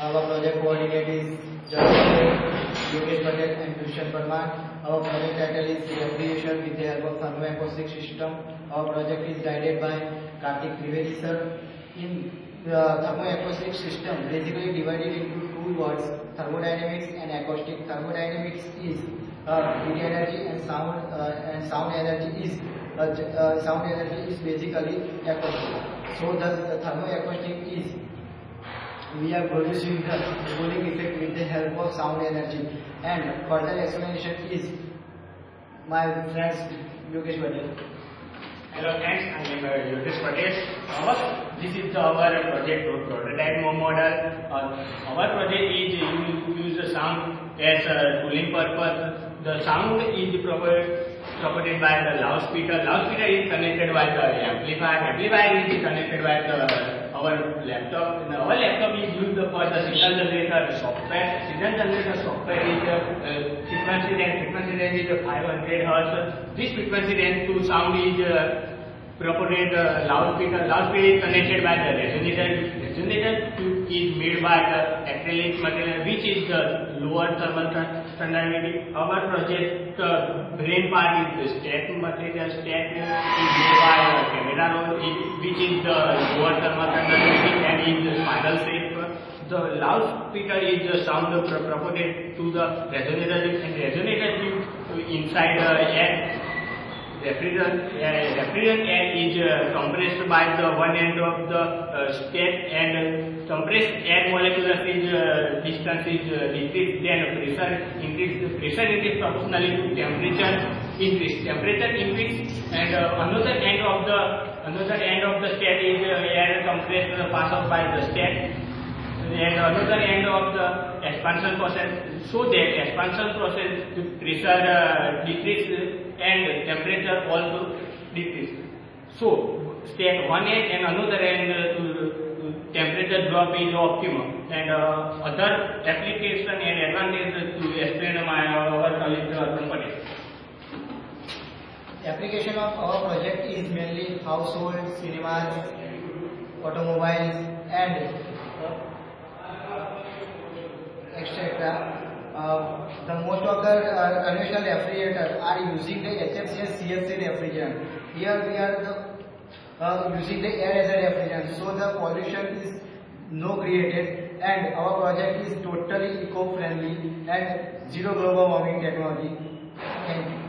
Our project coordinator is Jayesh, Yogesh Patel and Krishnan Parmar. Our project title is Refrigeration with the help of thermoacoustic system. Our project is guided by Karthik Trivedi sir. In thermoacoustic system, basically divided into two words, thermodynamics and acoustic. Thermodynamics is heat energy and sound energy is basically acoustic. So the thermoacoustic is we are producing the cooling effect with the help of sound energy. And further explanation is my friends Yogesh Patel. Hello friends, I am Yogesh Patel. This is our project prototype model. Our project is use the sound as a cooling purpose. The sound is propagated by the loudspeaker. Loudspeaker is connected by the amplifier. Amplifier is connected by our laptop. And our laptop is used for the signal generator software. Signal generator software is frequency range is 500 Hz. This frequency range to sound is propagated loudspeaker. Loudspeaker is connected by the resonator. Resonator is made by the acrylic material, which is the lower thermal conductivity. Our project brain part is the stack material. Stack is made by camera roll, which is the lower thermal conductivity and is the spiral shape. The loudspeaker is the sound propagated to the resonator, and resonator inside the air. Refrigerant air is compressed by the one end of the stack, and compressed air molecules is distance is decreased, then pressure increase. Pressure increase proportionally to temperature increase. Temperature increase, and another end of the stack is air compressed pass out by the stack, and another end of the expansion process. So that expansion process pressure decrease and temperature also decrease. So stack one end and another end temperature drop is optimum. And other application and advantage to explain our colleague Arpan Patel. Application of our project is mainly household, cinemas, automobiles and etc. The most of the conventional refrigerators are using the HFCS CFC refrigerant. Here we are using the air as a refrigerant, so the pollution is no created, and our project is totally eco-friendly and zero global warming technology. Thank you.